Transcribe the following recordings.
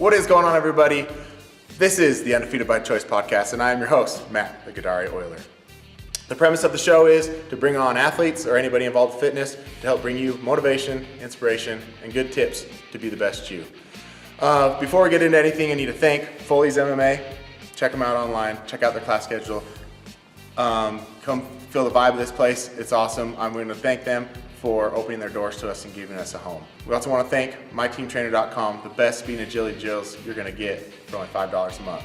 What is going on, everybody? This is the Undefeated by Choice podcast, and I am your host, Matt, the Gadari Oyler. The premise of the show is to bring on athletes or anybody involved in fitness to help bring you motivation, inspiration, and good tips to be the best you. Before we get into anything, I need to thank Foley's MMA. Check them out online. Check out their class schedule. Come feel the vibe of this place. It's awesome. I'm going to thank them for opening their doors to us and giving us a home. We also want to thank myteamtrainer.com, the best speed and agility drills you're going to get for only $5 a month.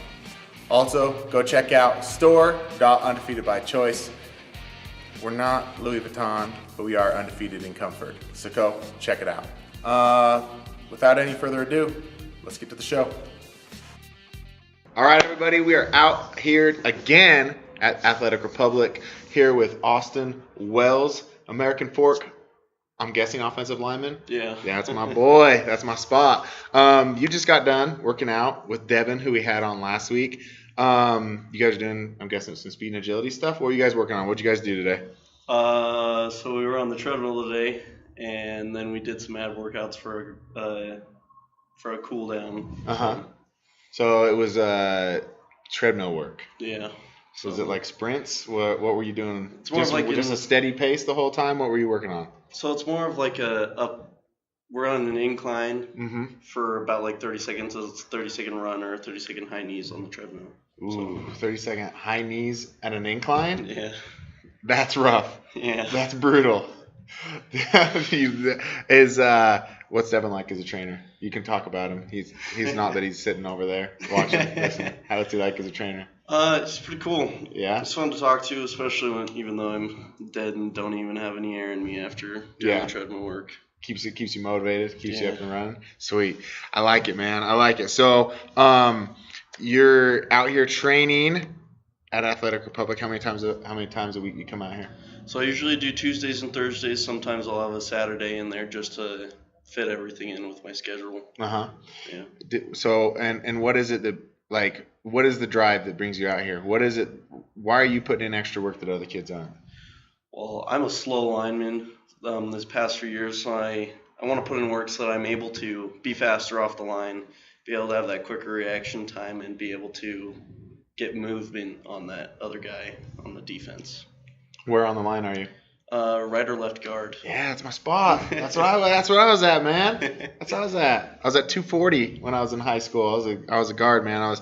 Also, go check out store.undefeatedbychoice. We're not Louis Vuitton, but we are undefeated in comfort. So go check it out. Without any further ado, let's get to the show. All right, everybody, we are out here again at Athletic Republic, here with Austin Wells, American Fork. I'm guessing offensive lineman? Yeah. That's my boy. That's my spot. You just got done working out with Devin, who we had on last week. You guys are doing, I'm guessing, some speed and agility stuff. What are you guys working on? What did you guys do today? So we were on the treadmill today, and then we did some ab workouts for a cool down. So it was treadmill work. Yeah. So is it like sprints? What were you doing? It's more like just a steady pace the whole time? What were you working on? So it's more of like we're on an incline for about like 30 seconds. So it's a 30-second run or a 30-second high knees on the treadmill. Ooh, 30-second high knees at an incline? Yeah. That's rough. Yeah. That's brutal. What's Devin like as a trainer? You can talk about him. He's not that he's sitting over there watching. Listen, how's he like as a trainer? It's pretty cool. Yeah. It's fun to talk to, especially even though I'm dead and don't even have any air in me after doing the treadmill work. Keeps you motivated, keeps you up and running. Sweet. I like it, man. I like it. So, you're out here training at Athletic Republic. How many times a week you come out here? So I usually do Tuesdays and Thursdays. Sometimes I'll have a Saturday in there just to fit everything in with my schedule. Yeah. So and what is it that, like, what is the drive that brings you out here? What is it? Why are you putting in extra work that other kids aren't? Well, I'm a slow lineman this past few years, so I want to put in work so that I'm able to be faster off the line, be able to have that quicker reaction time, and be able to get movement on that other guy on the defense. Where on the line are you? Right or left guard. Yeah, that's my spot. That's where I was at, man. That's where I was at. I was at 240 when I was in high school. I was a guard, man.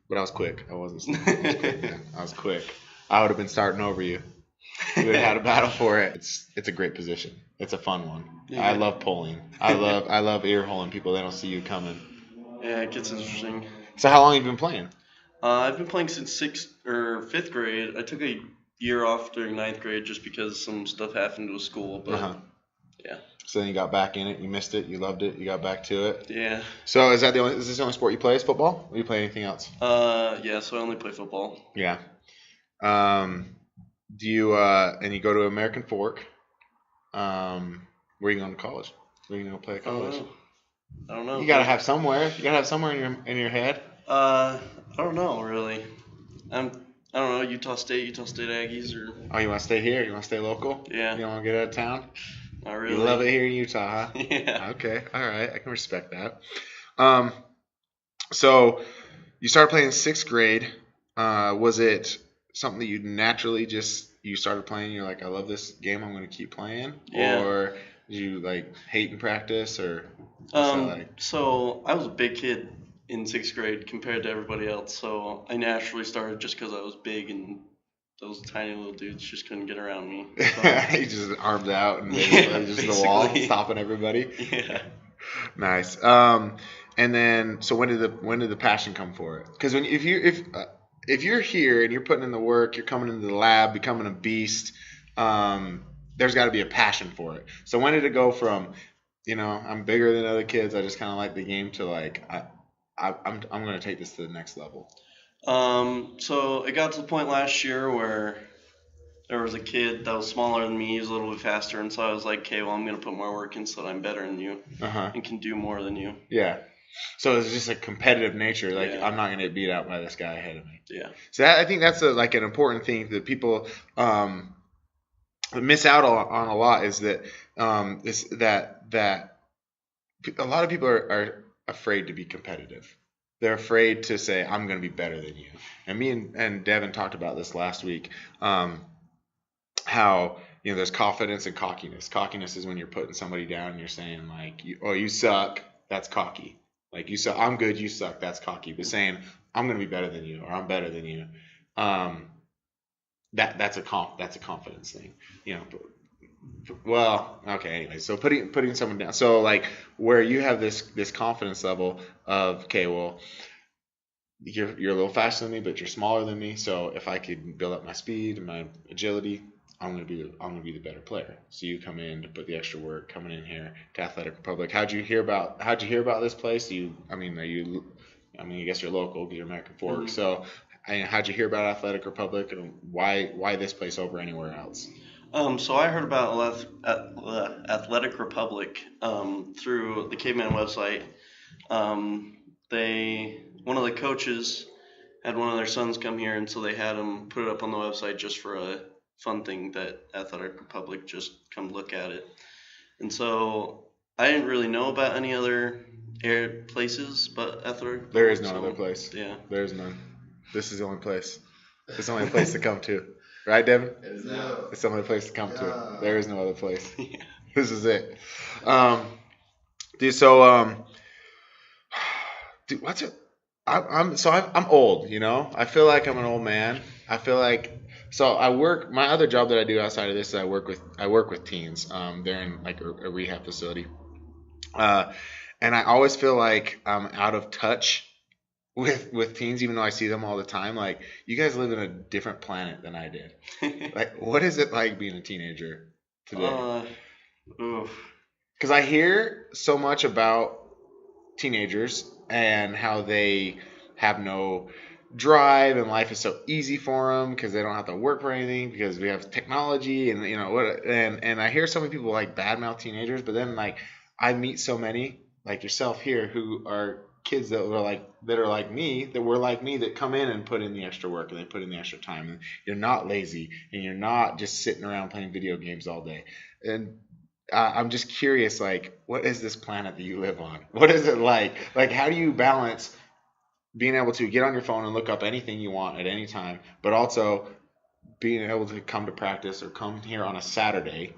But I was quick. I wasn't slow. I was quick. I would have been starting over you. We would have had a battle for it. It's a great position. It's a fun one. Yeah. I love pulling. I love ear holing people. They don't see you coming. Yeah, it gets interesting. So how long have you been playing? I've been playing since 6th or 5th grade. I took a year off during 9th grade just because some stuff happened with school, but yeah. So then you got back in it, you missed it, you loved it, you got back to it. Yeah. So is this the only sport you play is football? Or do you play anything else? Yeah, so I only play football. Yeah. Do you and you go to American Fork? Where are you going to college? Where are you going to play at college? I don't know. You gotta have somewhere. You gotta have somewhere in your head. I don't know really. I don't know, Utah State Aggies or. Oh, you want to stay here? You want to stay local? Yeah. You don't want to get out of town? Not really. You love it here in Utah, huh? Yeah. Okay. All right. I can respect that. So you started playing in 6th grade. Was it something that you naturally you started playing? You're like, I love this game. I'm going to keep playing. Yeah. Or did you like hate in practice or? So I was a big kid in 6th grade compared to everybody else, so I naturally started just because I was big and those tiny little dudes just couldn't get around me. So. He just armed out and just the wall stopping everybody. Yeah. Nice. And then so when did the passion come for it? Because if you're here and you're putting in the work, you're coming into the lab, becoming a beast. There's got to be a passion for it. So when did it go from, I'm bigger than other kids, I just kind of like the game, to like I'm going to take this to the next level? So it got to the point last year where there was a kid that was smaller than me. He was a little bit faster, and so I was like, okay, well, I'm going to put more work in so that I'm better than you and can do more than you. Yeah. So it's just a competitive nature. Like, yeah. I'm not going to get beat out by this guy ahead of me. Yeah. So I think that's an important thing that people miss out on a lot, is that that a lot of people are afraid to be competitive. They're afraid to say, I'm going to be better than you. And me and Devin talked about this last week, how, there's confidence and cockiness. Cockiness is when you're putting somebody down and you're saying, like, you suck, that's cocky. Like, you suck, I'm good, you suck, that's cocky. But saying, I'm going to be better than you, or I'm better than you, that's a confidence thing. Well, okay, anyway, so putting someone down. So, like, where you have this confidence level of, okay, well, you're a little faster than me, but you're smaller than me. So if I could build up my speed and my agility, I'm gonna be the better player. So you come in to put the extra work, coming in here to Athletic Republic. How'd you hear about this place? I guess you're local because you're American Fork. Mm-hmm. So, how'd you hear about Athletic Republic, and why this place over anywhere else? So I heard about Athletic Republic through the Caveman website. One of the coaches had one of their sons come here, and so they had him put it up on the website just for a fun thing that Athletic Republic just come look at it. And so I didn't really know about any other places, but Athletic. There is no other place. Yeah. There is none. This is the only place. It's the only place to come to. Right, Devin? No. It's the only place to come to. There is no other place. Yeah. This is it. Dude, so, dude, what's it? I'm old, I feel like I'm an old man. I feel like, so my other job that I do outside of this is I work with teens. They're in like a rehab facility. And I always feel like I'm out of touch with teens, even though I see them all the time. Like, you guys live in a different planet than I did. Like, what is it like being a teenager today? Because I hear so much about teenagers and how they have no drive and life is so easy for them because they don't have to work for anything because we have technology and and I hear so many people like badmouth teenagers, but then like I meet so many like yourself here who are kids that were like me that come in and put in the extra work and they put in the extra time, and you're not lazy and you're not just sitting around playing video games all day. And I'm just curious, like, what is this planet that you live on? What is it like? Like, how do you balance being able to get on your phone and look up anything you want at any time, but also being able to come to practice or come here on a Saturday,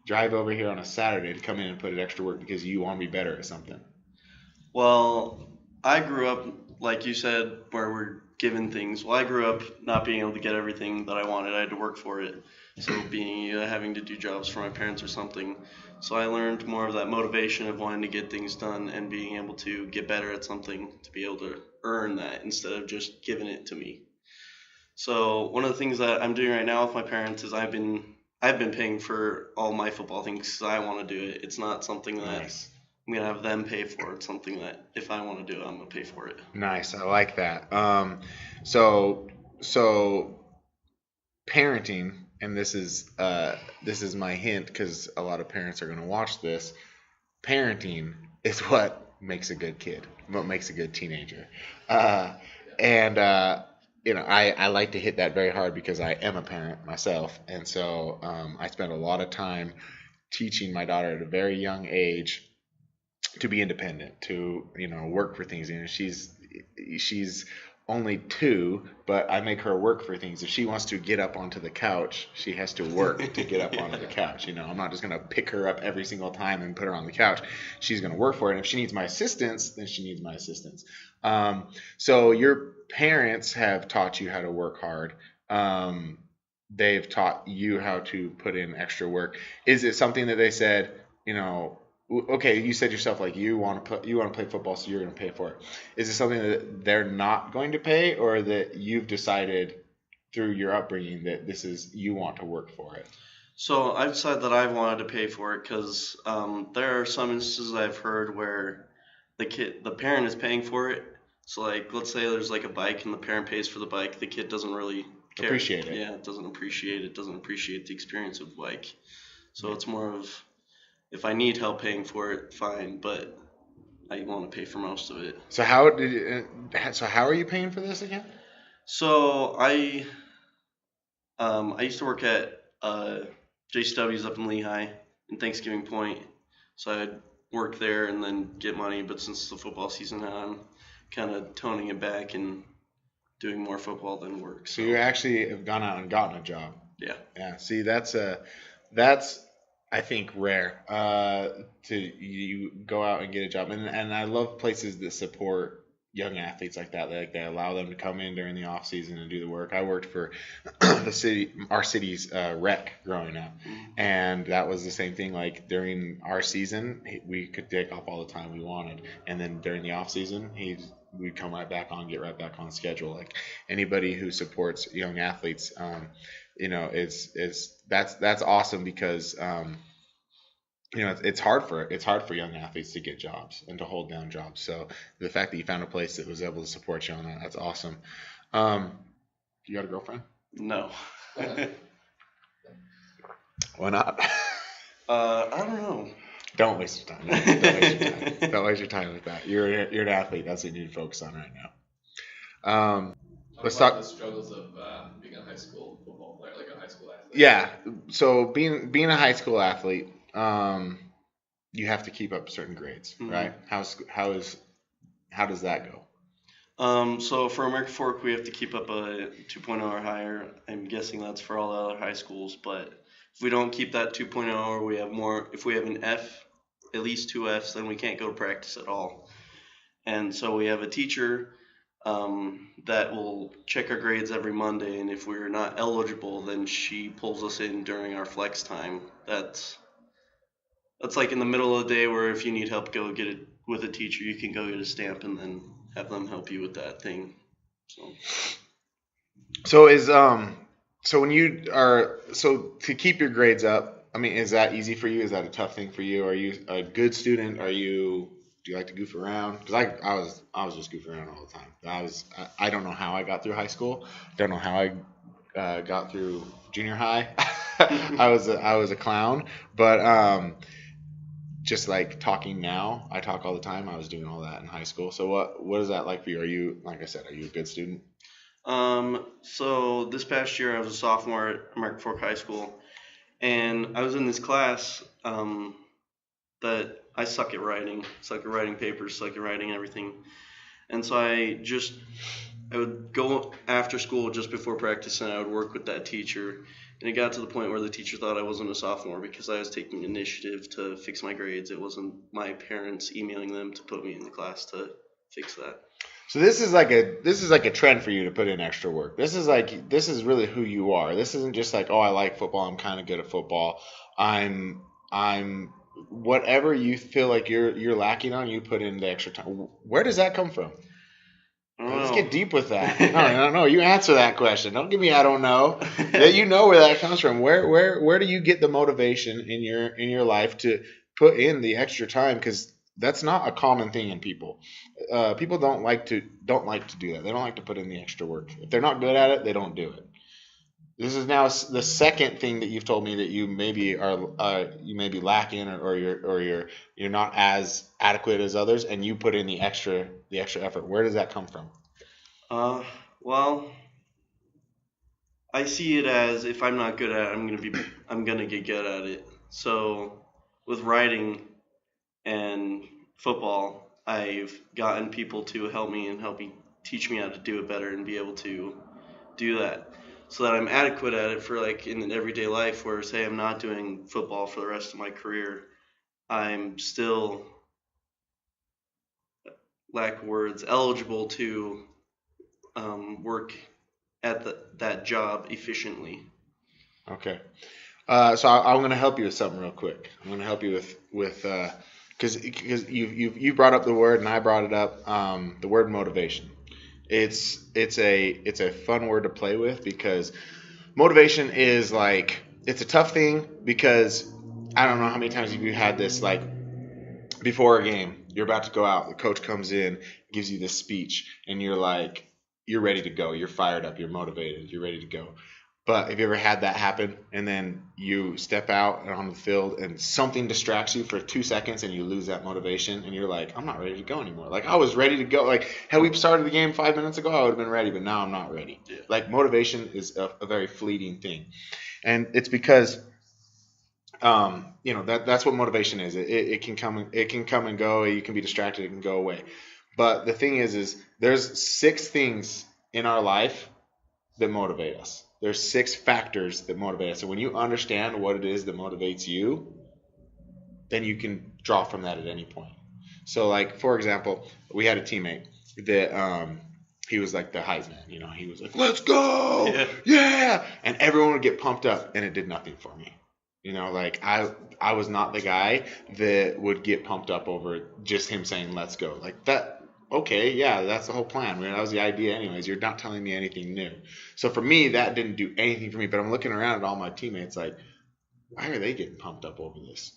drive over here on a Saturday to come in and put in extra work because you want to be better at something? Well, I grew up, like you said, where we're given things. Well, I grew up not being able to get everything that I wanted. I had to work for it. So having to do jobs for my parents or something. So I learned more of that motivation of wanting to get things done and being able to get better at something to be able to earn that instead of just giving it to me. So one of the things that I'm doing right now with my parents is I've been paying for all my football things because I want to do it. It's not something that I'm going to have them pay for. It's something that if I want to do it, I'm going to pay for it. Nice. I like that. So parenting, and this is my hint because a lot of parents are going to watch this. Parenting is what makes a good kid, what makes a good teenager. I like to hit that very hard because I am a parent myself, and so I spend a lot of time teaching my daughter at a very young age to be independent, to work for things. She's only 2, but I make her work for things. If she wants to get up onto the couch, she has to work to get up onto the couch. I'm not just going to pick her up every single time and put her on the couch. She's going to work for it. And if she needs my assistance, then she needs my assistance. So your parents have taught you how to work hard. They've taught you how to put in extra work. Is it something that they said, okay, you said yourself, like, you want to play football, so you're going to pay for it. Is it something that they're not going to pay, or that you've decided through your upbringing that you want to work for it? So I've decided that I've wanted to pay for it because there are some instances I've heard where the parent is paying for it. So, like, let's say there's like a bike and the parent pays for the bike. The kid doesn't really care. Appreciate it. Yeah, doesn't appreciate the experience of the bike. So it's more of, if I need help paying for it, fine, but I want to pay for most of it. So how are you paying for this again? So I used to work at JCW's up in Lehi in Thanksgiving Point. So I'd work there and then get money. But since the football season now, I'm kind of toning it back and doing more football than work. So you actually have gone out and gotten a job. Yeah. Yeah. See, that's I think rare to you go out and get a job, and I love places that support young athletes like that. Like they allow them to come in during the off season and do the work. I worked for our city's rec growing up, and that was the same thing. Like during our season, we could take off all the time we wanted, and then during the off season, we'd come right back on, get right back on schedule. Like anybody who supports young athletes, that's awesome because it's hard for young athletes to get jobs and to hold down jobs. So the fact that you found a place that was able to support you on that's awesome. You got a girlfriend? No. Why not? I don't know. Don't waste your time. Don't waste your time. Don't waste your time with that. You're an athlete. That's what you need to focus on right now. Let's talk the struggles of being a high school football player, like a high school athlete. Yeah. So being a high school athlete, you have to keep up certain grades, right? How does that go? So for American Fork, we have to keep up a 2.0 or higher. I'm guessing that's for all the other high schools, but if we don't keep that 2.0 or we have more, if we have an F, at least 2 Fs, then we can't go to practice at all. And so we have a teacher that will check our grades every Monday, and if we're not eligible, then she pulls us in during our flex time. That's like in the middle of the day where if you need help, go get it with a teacher. You can go get a stamp and then have them help you with that thing. So when you are to keep your grades up, I mean, is that easy for you? Is that a tough thing for you? Are you a good student? Do you like to goof around? Because I was just goofing around all the time. I don't know how I got through high school. Don't know how I got through junior high. I was a clown, but just like talking now, I talk all the time. I was doing all that in high school. So what is that like for you? Are you, like I said, are you a good student? So this past year I was a sophomore at American Fork High School, and I was in this class that I suck at writing papers, suck at writing everything. And so I would go after school just before practice and I would work with that teacher. And it got to the point where the teacher thought I wasn't a sophomore because I was taking initiative to fix my grades. It wasn't my parents emailing them to put me in the class to fix that. So this is like a trend for you to put in extra work. This is really who you are. This isn't just like, oh, I like football, I'm kind of good at football. I'm whatever you feel like you're lacking on, you put in the extra time. Where does that come from? Let's get deep with that. No. You answer that question. Don't give me I don't know. You know where that comes from. Where do you get the motivation in your life to put in the extra time? Because that's not a common thing in people. People don't like to do that. They don't like to put in the extra work. If they're not good at it, they don't do it. This is now the second thing that you've told me that you maybe are lacking or you're not as adequate as others, and you put in the extra effort. Where does that come from? Well, I see it as if I'm not good at it, I'm gonna get good at it. So with writing and football, I've gotten people to help me teach me how to do it better and be able to do that, so that I'm adequate at it for like in an everyday life where say I'm not doing football for the rest of my career, I'm still, lack of words, eligible to work at that job efficiently. Okay. So I'm going to help you with something real quick. I'm going to help you with because you brought up the word and I brought it up, the word motivation. It's a fun word to play with because motivation is like, it's a tough thing because I don't know how many times you had this, like before a game, you're about to go out, the coach comes in, gives you this speech, and you're like, you're ready to go, you're fired up, you're motivated, you're ready to go. But have you ever had that happen and then you step out on the field and something distracts you for 2 seconds and you lose that motivation and you're like, I'm not ready to go anymore. Like I was ready to go. Like had we started the game 5 minutes ago, I would have been ready, but now I'm not ready. Yeah. Like motivation is a very fleeting thing. And it's because That's what motivation is. It can come and go. You can be distracted. It can go away. But the thing is there's 6 things in our life that motivate us. There's 6 factors that motivate us. So when you understand what it is that motivates you, then you can draw from that at any point. So, like, for example, we had a teammate that he was like the hype man. He was like, "Let's go, yeah!" And everyone would get pumped up, and it did nothing for me. Like I was not the guy that would get pumped up over just him saying, "Let's go." Like that. Okay, yeah, that's the whole plan. That was the idea, anyways. You're not telling me anything new. So for me, that didn't do anything for me. But I'm looking around at all my teammates, like, why are they getting pumped up over this?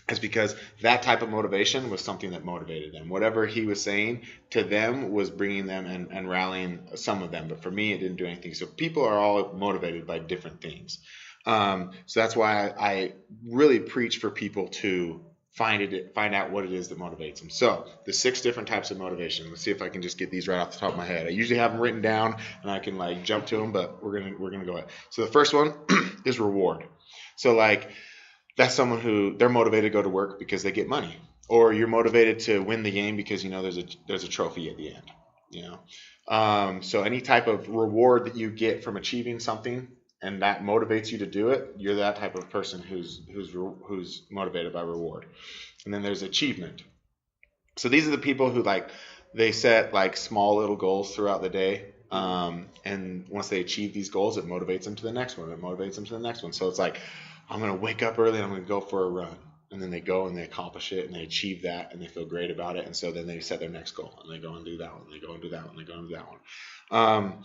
It's because that type of motivation was something that motivated them. Whatever he was saying to them was bringing them and rallying some of them. But for me, it didn't do anything. So people are all motivated by different things. So that's why I really preach for people to find out what it is that motivates them. So the 6 different types of motivation. Let's see if I can just get these right off the top of my head. I usually have them written down and I can like jump to them, but we're gonna go ahead. So the first one is reward. So like that's someone who they're motivated to go to work because they get money, or you're motivated to win the game because there's a trophy at the end. So any type of reward that you get from achieving something and that motivates you to do it, you're that type of person who's motivated by reward. And then there's achievement. So these are the people who they set like small little goals throughout the day. And once they achieve these goals, it motivates them to the next one. It motivates them to the next one. So it's like, I'm going to wake up early and I'm going to go for a run. And then they go and they accomplish it and they achieve that and they feel great about it. And so then they set their next goal and they go and do that one. They go and do that one. They go and do that one.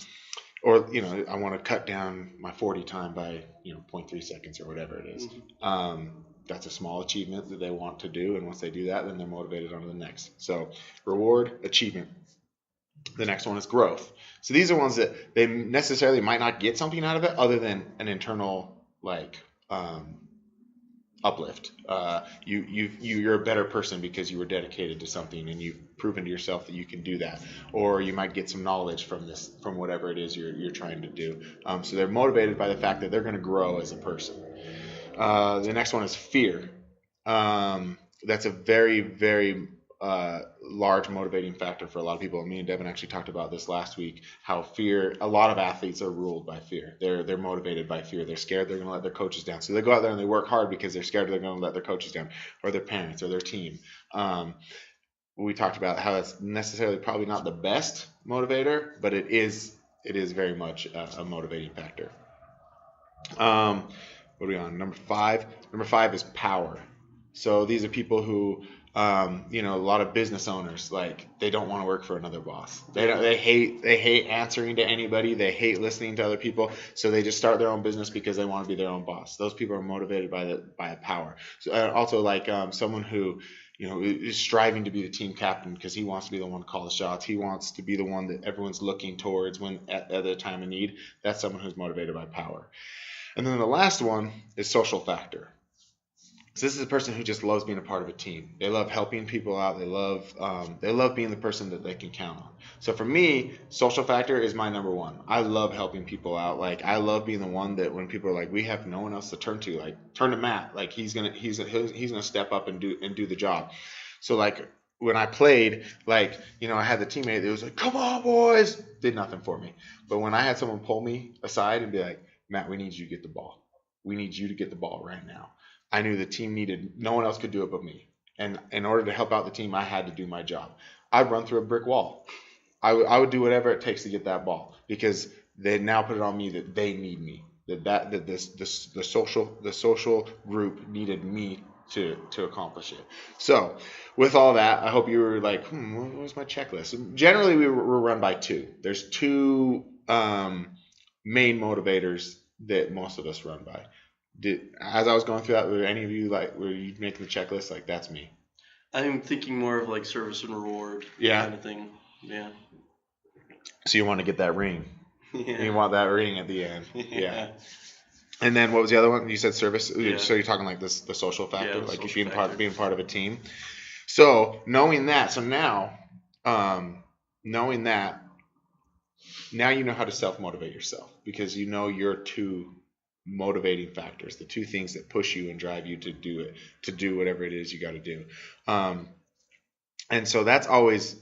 Or, I want to cut down my 40 time by, 0.3 seconds or whatever it is. That's a small achievement that they want to do. And once they do that, then they're motivated on to the next. So reward, achievement. The next one is growth. So these are ones that they necessarily might not get something out of it other than an internal uplift. You're a better person because you were dedicated to something and you've proven to yourself that you can do that. Or you might get some knowledge from whatever it is you're trying to do. So they're motivated by the fact that they're going to grow as a person. The next one is fear. That's a very, very large motivating factor for a lot of people. Me and Devin actually talked about this last week, how a lot of athletes are ruled by fear. They're motivated by fear. They're scared they're going to let their coaches down. So they go out there and they work hard because they're scared they're going to let their coaches down or their parents or their team. We talked about how that's necessarily probably not the best motivator, but it is very much a motivating factor. What are we on? Number 5. Number 5 is power. So these are people who a lot of business owners, they don't want to work for another boss. They hate answering to anybody. They hate listening to other people. So they just start their own business because they want to be their own boss. Those people are motivated by a power. So also someone who is striving to be the team captain because he wants to be the one to call the shots. He wants to be the one that everyone's looking towards when at the time of need. That's someone who's motivated by power. And then the last one is social factor. So this is a person who just loves being a part of a team. They love helping people out. They love being the person that they can count on. So for me, social factor is my number 1. I love helping people out. I love being the one that when people are like, we have no one else to turn to, turn to Matt. He's gonna step up and do the job. So when I played, I had the teammate that was like, come on, boys, did nothing for me. But when I had someone pull me aside and be like, Matt, we need you to get the ball. We need you to get the ball right now. I knew the team no one else could do it but me. And in order to help out the team, I had to do my job. I'd run through a brick wall. I would do whatever it takes to get that ball because they now put it on me that they need me. The social group needed me to accomplish it. So with all that, I hope you were like, what was my checklist? Generally, we're run by 2. There's 2 main motivators that most of us run by. As I was going through that, were any of you were you making the checklist? That's me. I'm thinking more of service and reward kind of thing. Yeah. So you want to get that ring. Yeah. You want that ring at the end. Yeah. And then what was the other one? You said service. Yeah. So you're talking the social factor, being part of a team. So knowing that, now you know how to self-motivate yourself because you know your 2 motivating factors, the two things that push you and drive you to do it, to do whatever it is you got to do. And so that's always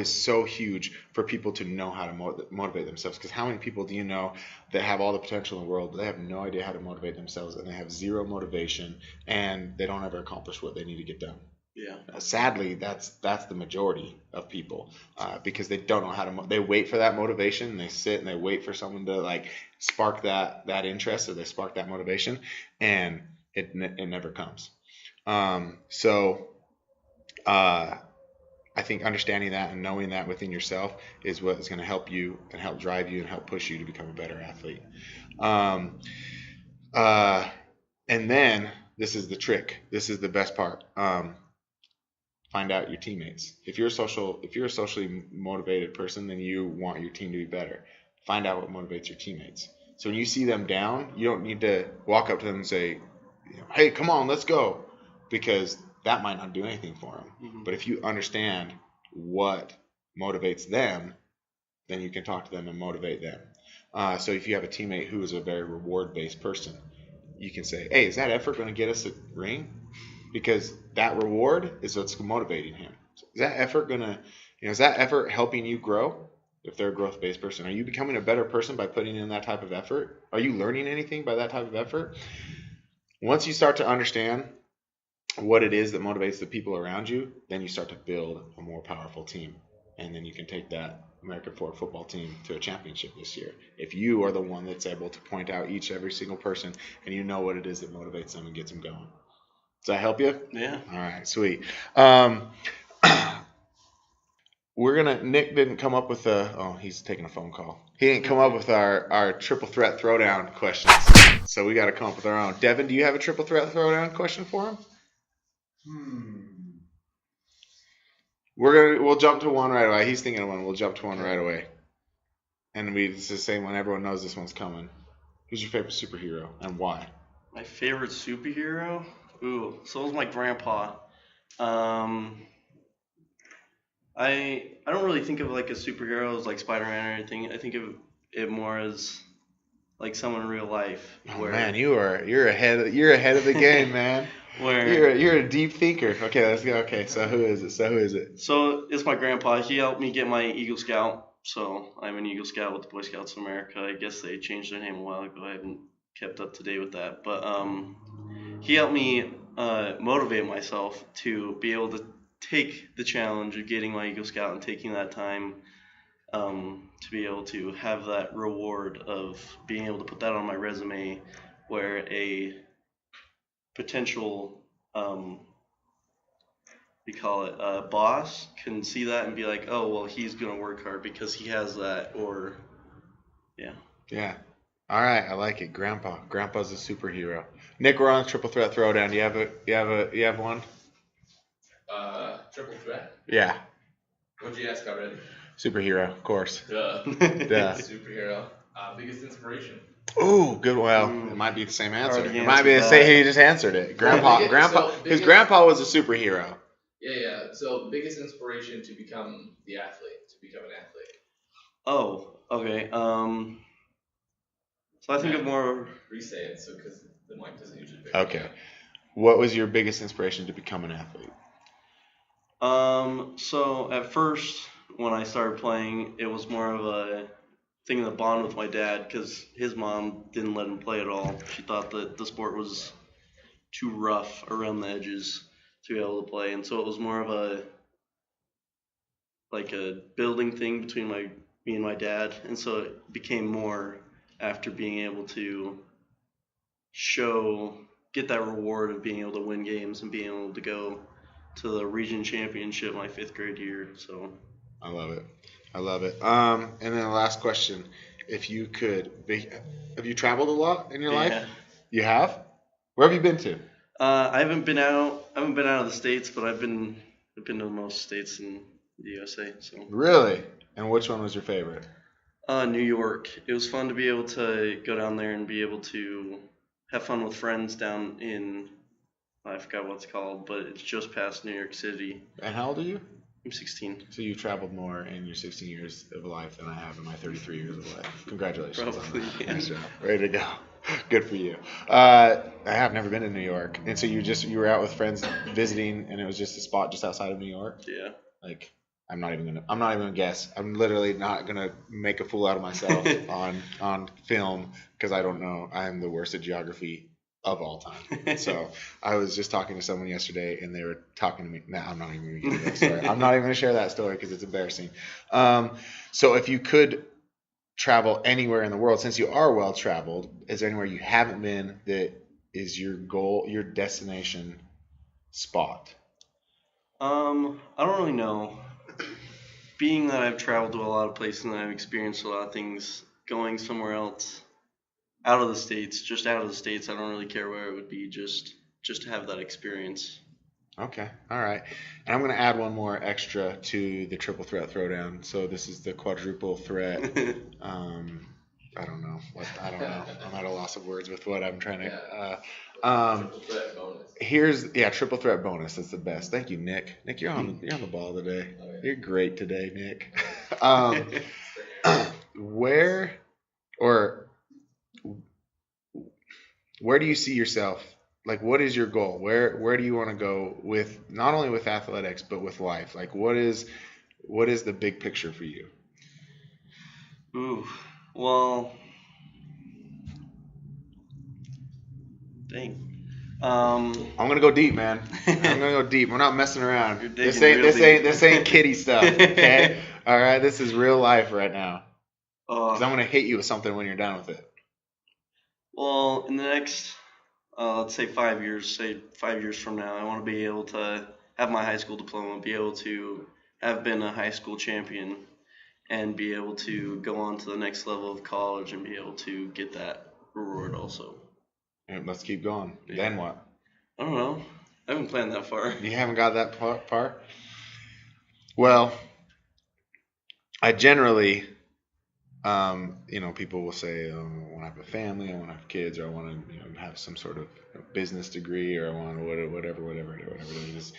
so huge for people to know how to motivate themselves. Because how many people do you know that have all the potential in the world, but they have no idea how to motivate themselves, and they have zero motivation, and they don't ever accomplish what they need to get done? Yeah. Sadly, that's the majority of people, because they don't know how to. They wait for that motivation, and they sit and they wait for someone to like spark that interest, or they spark that motivation, and it never comes. I think understanding that and knowing that within yourself is what is going to help you and help drive you and help push you to become a better athlete. And then this is the trick. This is the best part. Find out your teammates. If you're a socially motivated person, then you want your team to be better. Find out what motivates your teammates. So when you see them down, you don't need to walk up to them and say, "Hey, come on, let's go," because that might not do anything for them. Mm-hmm. But if you understand what motivates them, then you can talk to them and motivate them. So if you have a teammate who is a very reward-based person, you can say, "Hey, is that effort going to get us a ring?" Because that reward is what's motivating him. Is that effort is that effort helping you grow? If they're a growth-based person, are you becoming a better person by putting in that type of effort? Are you learning anything by that type of effort? Once you start to understand what it is that motivates the people around you, then you start to build a more powerful team. And then you can take that American Forward football team to a championship this year. If you are the one that's able to point out every single person, and you know what it is that motivates them and gets them going. Does that help you? Yeah. All right, sweet. Nick didn't come up with he's taking a phone call. He didn't come up with our triple threat throwdown questions. So we got to come up with our own. Devin, do you have a triple threat throwdown question for him? We'll jump to one right away. He's thinking of one. We'll jump to one right away. And it's the same one. Everyone knows this one's coming. Who's your favorite superhero and why? My favorite superhero? Ooh, so was my grandpa. I don't really think of like a superhero as like Spider-Man or anything. I think of it more as like someone in real life. Oh man, you're ahead of the game, man. You're a deep thinker. Okay, let's go. Okay, so who is it? So it's my grandpa. He helped me get my Eagle Scout. So I'm an Eagle Scout with the Boy Scouts of America. I guess they changed their name a while ago. I haven't kept up to date with that. But he helped me motivate myself to be able to take the challenge of getting my Eagle Scout and taking that time to be able to have that reward of being able to put that on my resume, where a potential boss can see that and be like, oh well, he's gonna work hard because he has that. Or yeah all right, I like it. Grandpa's a superhero. Nick, we're on a triple threat throwdown. You have one? Triple threat? Yeah. What'd you ask already? Superhero, of course. Duh. Duh. Superhero. Biggest inspiration. Ooh, good. Well, it might be the same answer. Already It might be the same. He just answered it. Grandpa, because Grandpa was a superhero. Yeah. So biggest inspiration to become an athlete. Oh, okay. So I think of more. Re-say it, so because the mic doesn't usually pick. Okay. What was your biggest inspiration to become an athlete? So at first, when I started playing, it was more of a thing to bond with my dad, because his mom didn't let him play at all. She thought that the sport was too rough around the edges to be able to play, and so it was more of a building thing between me and my dad, and so it became more after being able to get that reward of being able to win games and being able to go to the region championship my 5th grade year. So I love it. And then the last question: if you could, have you traveled a lot in your life? You have. Where have you been to? I haven't been out of the States, but I've been to most states in the USA. So really? And which one was your favorite? New York. It was fun to be able to go down there and be able to have fun with friends down in, I forgot what it's called, but it's just past New York City. And how old are you? I'm 16. So you've traveled more in your 16 years of life than I have in my 33 years of life. Congratulations. Probably, on that. Yeah. Nice job. Ready to go. Good for you. I have never been to New York, and so you were out with friends visiting, and it was just a spot just outside of New York. Yeah. Like, I'm not even gonna guess. I'm literally not gonna make a fool out of myself on film because I don't know. I am the worst at geography of all time. So I was just talking to someone yesterday, and they were talking to me. Nah, I'm not even gonna get to that story. I'm not even gonna share that story because it's embarrassing. So if you could travel anywhere in the world, since you are well traveled, is there anywhere you haven't been that is your goal, your destination spot? I don't really know. Being that I've traveled to a lot of places and I've experienced a lot of things, going somewhere else out of the States, just out of the States, I don't really care where it would be, just to have that experience. Okay, all right. And I'm going to add one more extra to the triple threat throwdown. So this is the quadruple threat. I don't know. I'm at a loss of words with what I'm trying to. Triple threat bonus. Triple threat bonus. That's the best. Thank you, Nick. Nick, you're on the ball today. Oh, yeah. You're great today, Nick. Where do you see yourself? Like, what is your goal? Where do you want to go with, not only with athletics but with life? Like, what is the big picture for you? Ooh, well, dang. I'm gonna go deep, man. I'm gonna go deep. We're not messing around. You're This digging ain't real deep. kiddie stuff. Okay. All right. This is real life right now. Because I'm gonna hit you with something when you're done with it. Well, in the next, let's say 5 years, from now, I want to be able to have my high school diploma, be able to have been a high school champion, and be able to go on to the next level of college and be able to get that reward also. And let's keep going. Yeah. Then what? I don't know. I haven't planned that far. You haven't got that part? Well, I generally, people will say, I want to have a family, I want to have kids, or I want to have some sort of business degree, or I want to whatever it is.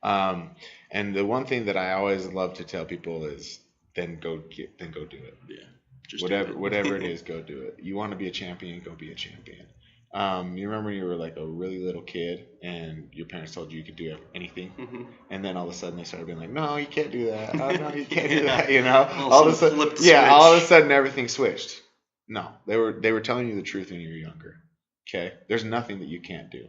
And the one thing that I always love to tell people is, then go do it. Yeah. Just whatever it is, go do it. You want to be a champion, go be a champion. You remember when you were like a really little kid and your parents told you could do anything, and then all of a sudden they started being like, "No, you can't do that. Oh, no, you can't do that." All of a sudden everything switched. No, they were telling you the truth when you were younger. Okay, there's nothing that you can't do.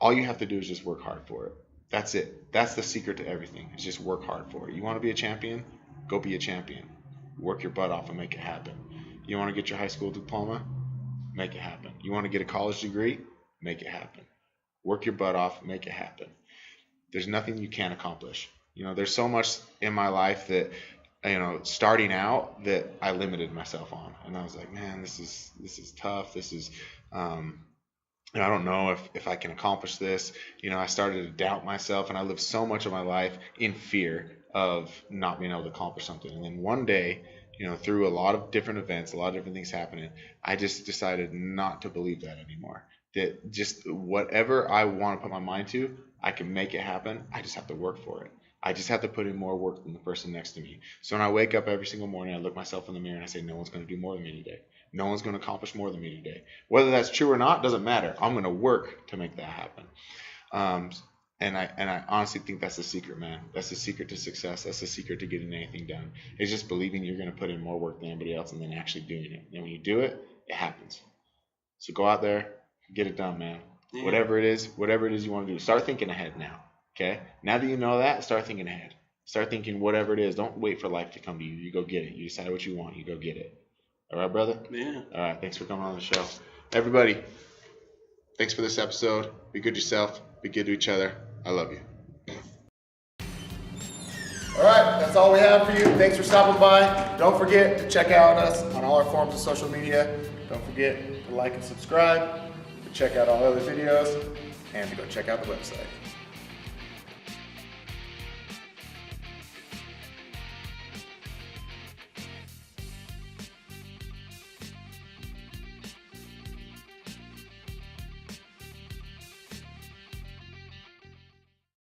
All you have to do is just work hard for it. That's it. That's the secret to everything. Is just work hard for it. You want to be a champion? Go be a champion. Work your butt off and make it happen. You want to get your high school diploma? Make it happen. You want to get a college degree? Make it happen. Work your butt off, make it happen. There's nothing you can't accomplish. There's so much in my life that, starting out, that I limited myself on. And I was like, man, this is tough. This is, I don't know if I can accomplish this. I started to doubt myself, and I lived so much of my life in fear of not being able to accomplish something. And then one day, through a lot of different events, a lot of different things happening, I just decided not to believe that anymore. That just whatever I want to put my mind to, I can make it happen. I just have to work for it. I just have to put in more work than the person next to me. So when I wake up every single morning, I look myself in the mirror and I say, no one's going to do more than me today. No one's going to accomplish more than me today. Whether that's true or not, doesn't matter. I'm going to work to make that happen. And I honestly think that's the secret, man. That's the secret to success. That's the secret to getting anything done. It's just believing you're going to put in more work than anybody else and then actually doing it. And when you do it, it happens. So go out there, get it done, man. Yeah. Whatever it is you want to do. Start thinking ahead now, okay? Now that you know that, start thinking ahead. Start thinking whatever it is. Don't wait for life to come to you. You go get it. You decide what you want. You go get it. All right, brother? Yeah. All right, thanks for coming on the show. Everybody, thanks for this episode. Be good to yourself. Be good to each other. I love you. All right, that's all we have for you. Thanks for stopping by. Don't forget to check out us on all our forms of social media. Don't forget to like and subscribe, to check out all other videos, and to go check out the website.